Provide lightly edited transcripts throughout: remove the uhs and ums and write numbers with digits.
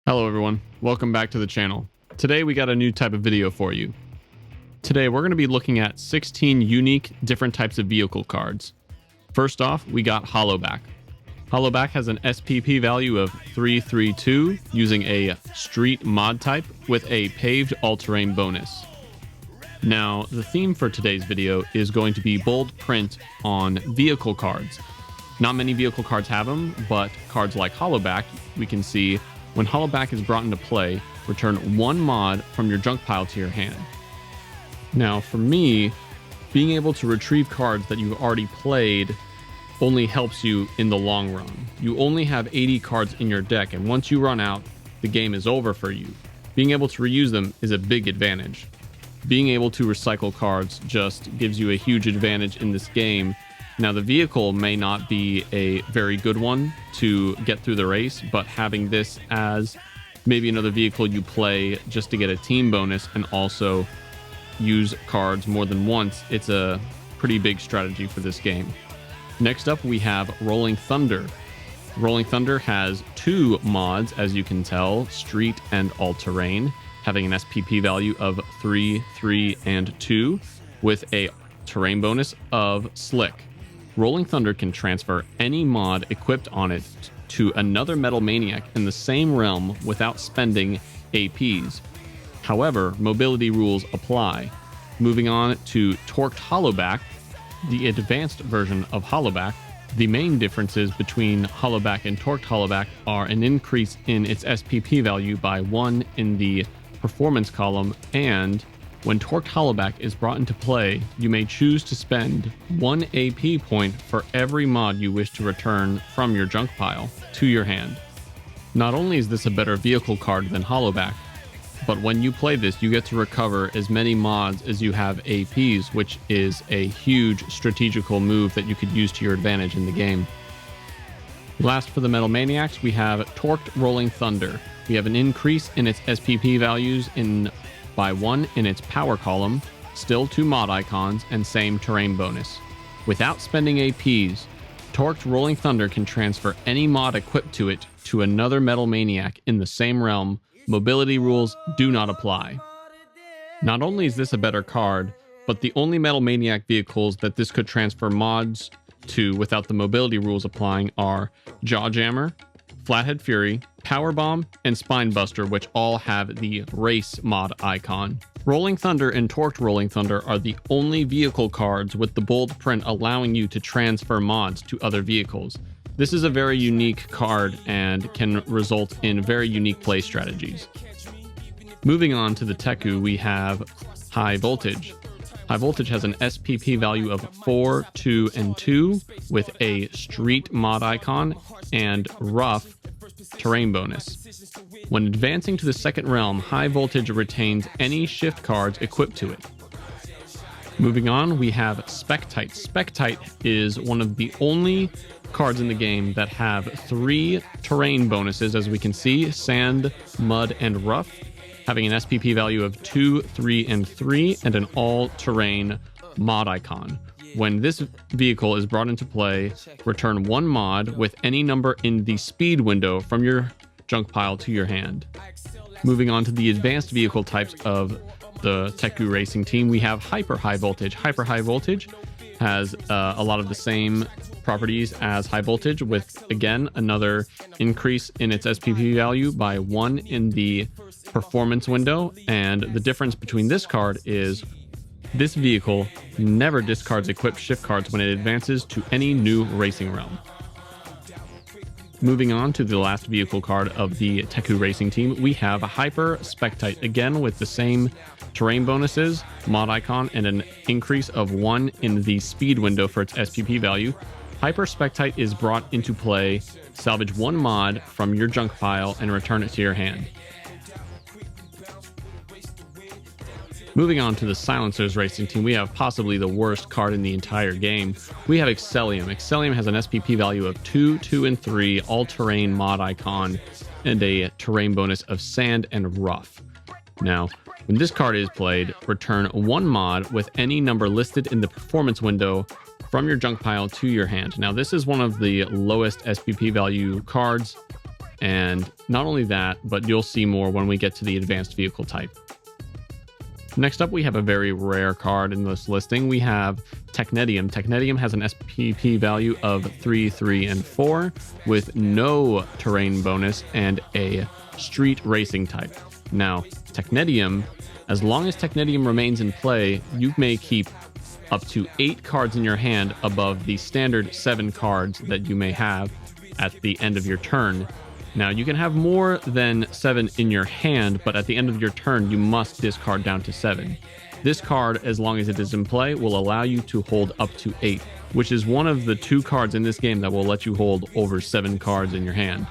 Hello everyone, welcome back to the channel. Today we got a new type of video for you. Today we're going to be looking at 16 unique different types of vehicle cards. First off, we got Hollowback. Hollowback has an SPP value of 332 using a street mod type with a paved all-terrain bonus. Now, the theme for today's video is going to be bold print on vehicle cards. Not many vehicle cards have them, but cards like Hollowback, we can see when Hollowback is brought into play, return one mod from your junk pile to your hand. Now, for me, being able to retrieve cards that you've already played only helps you in the long run. You only have 80 cards in your deck, and once you run out, the game is over for you. Being able to reuse them is a big advantage. Being able to recycle cards just gives you a huge advantage in this game. Now, the vehicle may not be a very good one to get through the race, but having this as maybe another vehicle you play just to get a team bonus and also use cards more than once, it's a pretty big strategy for this game. Next up, we have Rolling Thunder. Rolling Thunder has two mods, as you can tell, Street and All-Terrain, having an SPP value of 3, 3, and 2, with a terrain bonus of Slick. Rolling Thunder can transfer any mod equipped on it to another Metal Maniac in the same realm without spending APs. However, mobility rules apply. Moving on to Torqued Hollowback, the advanced version of Hollowback. The main differences between Hollowback and Torqued Hollowback are an increase in its SPP value by 1 in the performance column, and when Torqued Hollowback is brought into play, you may choose to spend 1 AP point for every mod you wish to return from your junk pile to your hand. Not only is this a better vehicle card than Hollowback, but when you play this, you get to recover as many mods as you have APs, which is a huge strategical move that you could use to your advantage in the game. Last, for the Metal Maniacs, we have Torqued Rolling Thunder. We have an increase in its SPP values by 1 in its power column, still 2 mod icons, and same terrain bonus. Without spending APs, Torqued Rolling Thunder can transfer any mod equipped to it to another Metal Maniac in the same realm. Mobility rules do not apply. Not only is this a better card, but the only Metal Maniac vehicles that this could transfer mods to without the mobility rules applying are Jawjammer, Flathead Fury, Power Bomb, and Spinebuster, which all have the race mod icon. Rolling Thunder and Torqued Rolling Thunder are the only vehicle cards with the bold print allowing you to transfer mods to other vehicles. This is a very unique card and can result in very unique play strategies. Moving on to the Teku, we have High Voltage. High Voltage has an SPP value of 4, 2, and 2 with a street mod icon and rough terrain bonus. When advancing to the second realm, High Voltage retains any shift cards equipped to it. Moving on, we have Spectite. Spectite is one of the only cards in the game that have 3 terrain bonuses, as we can see, Sand, Mud, and Rough, having an SPP value of 2, 3, and 3, and an all-terrain mod icon. When this vehicle is brought into play, return 1 mod with any number in the speed window from your junk pile to your hand. Moving on to the advanced vehicle types of the Teku Racing team, we have Hyper High Voltage. Hyper High Voltage has a lot of the same properties as High Voltage, with, again, another increase in its SPP value by 1 in the performance window, and the difference between this card is this vehicle never discards equipped shift cards when it advances to any new racing realm. Moving on to the last vehicle card of the Teku Racing team, we have Hyper Spectite, again with the same terrain bonuses, mod icon, and an increase of 1 in the speed window for its SPP value. Hyper Spectite is brought into play, salvage 1 mod from your junk pile, and return it to your hand. Moving on to the Silencers Racing team, we have possibly the worst card in the entire game. We have Excellium. Excellium has an SPP value of 2, 2, and 3, all-terrain mod icon, and a terrain bonus of Sand and Rough. Now, when this card is played, return 1 mod with any number listed in the performance window from your junk pile to your hand. Now, this is one of the lowest SPP value cards, And not only that, but you'll see more when we get to the advanced vehicle type. Next up, we have a very rare card in this listing. We have Technetium. Technetium has an SPP value of 3, 3, and 4 with no terrain bonus and a street racing type. Now, Technetium, as long as Technetium remains in play, you may keep up to 8 cards in your hand above the standard 7 cards that you may have at the end of your turn. Now, you can have more than 7 in your hand, but at the end of your turn, you must discard down to 7. This card, as long as it is in play, will allow you to hold up to 8, which is one of the 2 cards in this game that will let you hold over 7 cards in your hand.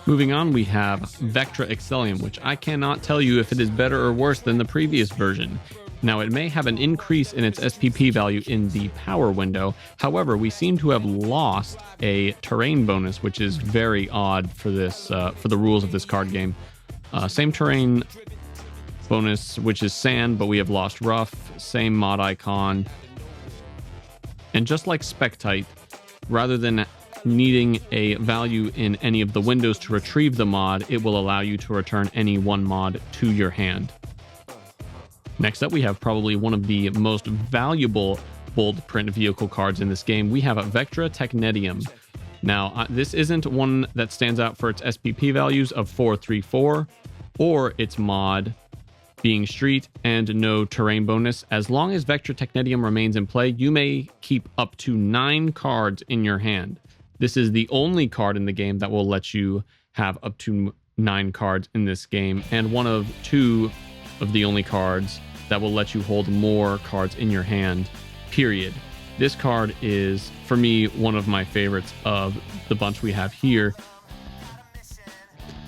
Moving on, we have Vectra Excellium, which I cannot tell you if it is better or worse than the previous version. Now, it may have an increase in its SPP value in the power window. However, we seem to have lost a terrain bonus, which is very odd for this for the rules of this card game. Same terrain bonus, which is sand, but we have lost rough. Same mod icon. And just like Spectite, rather than needing a value in any of the windows to retrieve the mod, it will allow you to return any one mod to your hand. Next up, we have probably one of the most valuable bold print vehicle cards in this game. We have a Vectra Technetium. Now, this isn't one that stands out for its SPP values of 4, 3, 4, or its mod being street and no terrain bonus. As long as Vectra Technetium remains in play, you may keep up to 9 cards in your hand. This is the only card in the game that will let you have up to 9 cards in this game, and one of 2 of the only cards that will let you hold more cards in your hand, period. This card is, for me, one of my favorites of the bunch we have here.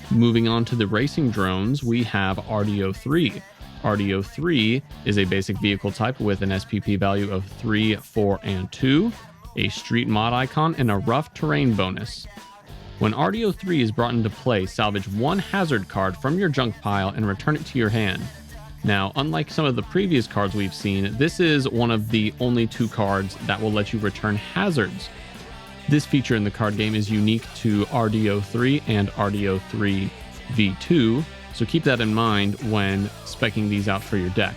Moving on to the racing drones, we have RDO3. RDO3 is a basic vehicle type with an SPP value of 3, 4, and 2, a street mod icon, and a rough terrain bonus. When RDO3 is brought into play, salvage 1 hazard card from your junk pile and return it to your hand. Now, unlike some of the previous cards we've seen, this is one of the only 2 cards that will let you return hazards. This feature in the card game is unique to RDO3 and RDO3 V2, so keep that in mind when speccing these out for your deck.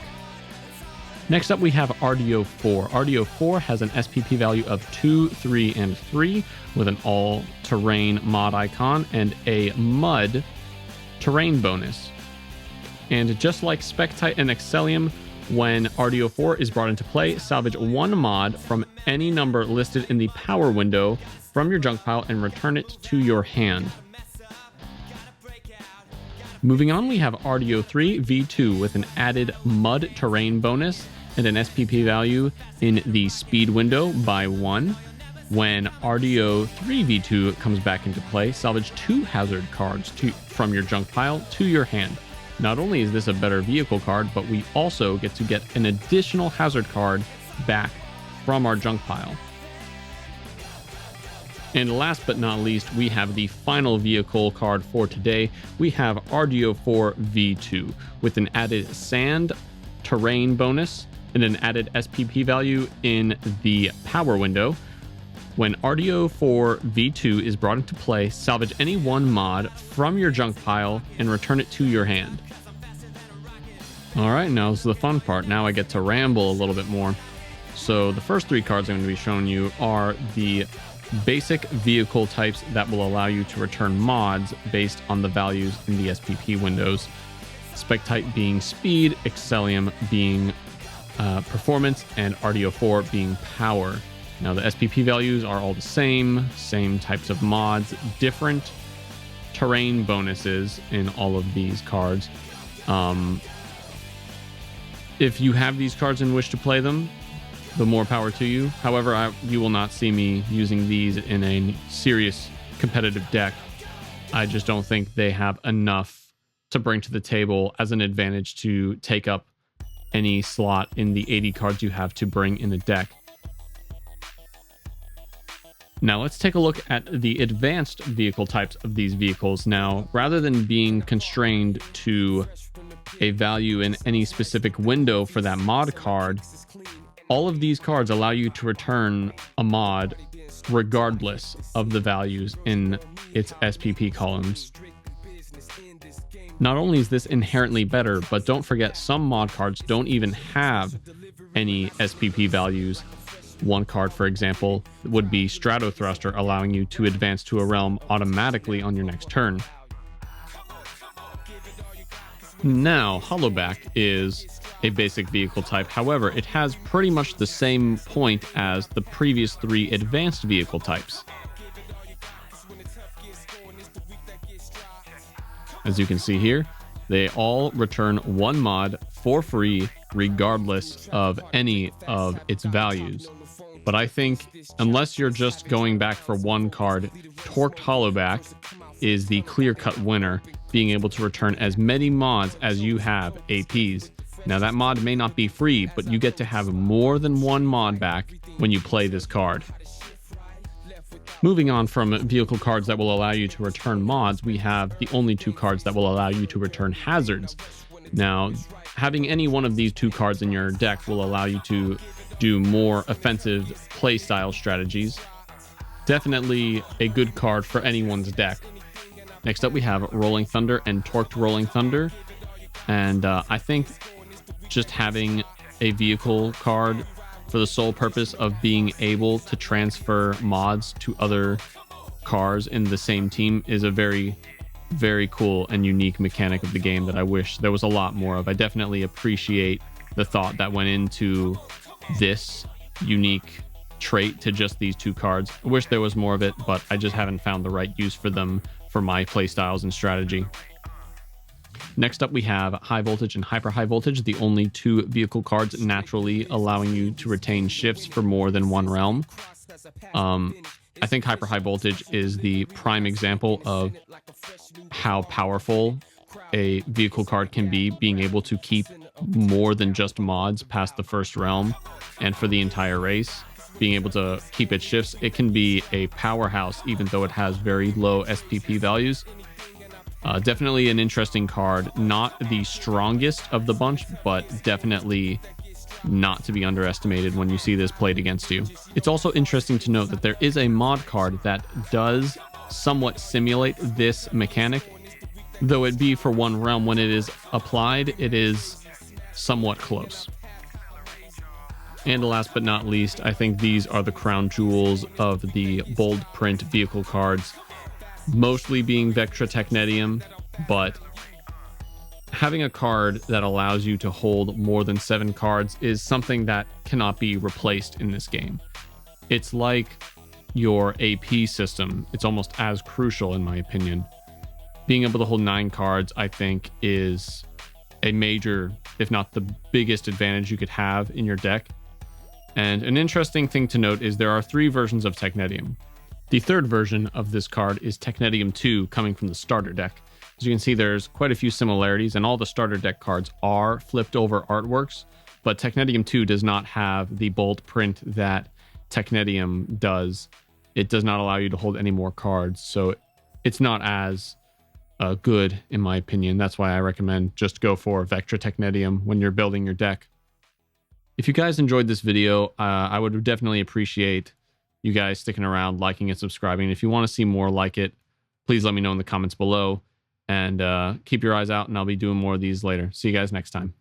Next up, we have RDO4. RDO4 has an SPP value of 2, 3, and 3 with an all-terrain mod icon and a mud terrain bonus. And just like Spectite and Excellium, when RDO4 is brought into play, salvage 1 mod from any number listed in the power window from your junk pile and return it to your hand. Moving on, we have RDO3 V2 with an added mud terrain bonus and an SPP value in the speed window by 1. When RDO3 V2 comes back into play, salvage 2 hazard cards from your junk pile to your hand. Not only is this a better vehicle card, but we also get to get an additional hazard card back from our junk pile. And last but not least, we have the final vehicle card for today. We have RDO4 V2 with an added sand terrain bonus and an added SPP value in the power window. When RDO4 V2 is brought into play, salvage any 1 mod from your junk pile and return it to your hand. All right, now this is the fun part. Now I get to ramble a little bit more. So the first 3 cards I'm going to be showing you are the basic vehicle types that will allow you to return mods based on the values in the SPP windows. Spectite being speed, Excellium being performance, and RDO4 being power. Now the SPP values are all the same types of mods, different terrain bonuses in all of these cards. If you have these cards and wish to play them, the more power to you. However, you will not see me using these in a serious competitive deck. I just don't think they have enough to bring to the table as an advantage to take up any slot in the 80 cards you have to bring in a deck. Now let's take a look at the advanced vehicle types of these vehicles. Now, rather than being constrained to a value in any specific window for that mod card, all of these cards allow you to return a mod regardless of the values in its SPP columns. Not only is this inherently better, but don't forget some mod cards don't even have any SPP values. One card, for example, would be Stratothruster, allowing you to advance to a realm automatically on your next turn. Now, Hollowback is a basic vehicle type. However, it has pretty much the same point as the previous 3 advanced vehicle types. As you can see here, they all return 1 mod for free, regardless of any of its values. But I think, unless you're just going back for 1 card, Torqued Hollowback is the clear-cut winner, being able to return as many mods as you have APs. Now, that mod may not be free, but you get to have more than 1 mod back when you play this card. Moving on from vehicle cards that will allow you to return mods, we have the only 2 cards that will allow you to return hazards. Now, having any one of these 2 cards in your deck will allow you to do more offensive playstyle strategies. Definitely a good card for anyone's deck. Next up, we have Rolling Thunder and Torqued Rolling Thunder. And I think just having a vehicle card for the sole purpose of being able to transfer mods to other cars in the same team is a very, very cool and unique mechanic of the game that I wish there was a lot more of. I definitely appreciate the thought that went into this unique trait to just these 2 cards. I wish there was more of it, but I just haven't found the right use for them for my playstyles and strategy. Next up, we have High Voltage and Hyper High Voltage, the only 2 vehicle cards naturally allowing you to retain shifts for more than 1 realm. I think Hyper High Voltage is the prime example of how powerful a vehicle card can be, being able to keep more than just mods past the first realm and for the entire race. Being able to keep its shifts, it can be a powerhouse even though it has very low SPP values. Definitely an interesting card. Not the strongest of the bunch, but definitely not to be underestimated when you see this played against you. It's also interesting to note that there is a mod card that does somewhat simulate this mechanic, though it be for 1 realm. When it is applied, it is somewhat close. And last but not least, I think these are the crown jewels of the bold print vehicle cards, mostly being Vectra Technetium, but having a card that allows you to hold more than 7 cards is something that cannot be replaced in this game. It's like your AP system. It's almost as crucial, in my opinion. Being able to hold 9 cards, I think, is a major, if not the biggest advantage you could have in your deck. And an interesting thing to note is there are 3 versions of Technetium. The 3rd version of this card is Technetium 2, coming from the starter deck. As you can see, there's quite a few similarities, and all the starter deck cards are flipped over artworks, but Technetium 2 does not have the bold print that Technetium does. It does not allow you to hold any more cards, so it's not as good, in my opinion. That's why I recommend just go for Vectra Technetium when you're building your deck. If you guys enjoyed this video, I would definitely appreciate you guys sticking around, liking and subscribing. If you want to see more like it, please let me know in the comments below, and keep your eyes out, and I'll be doing more of these later. See you guys next time.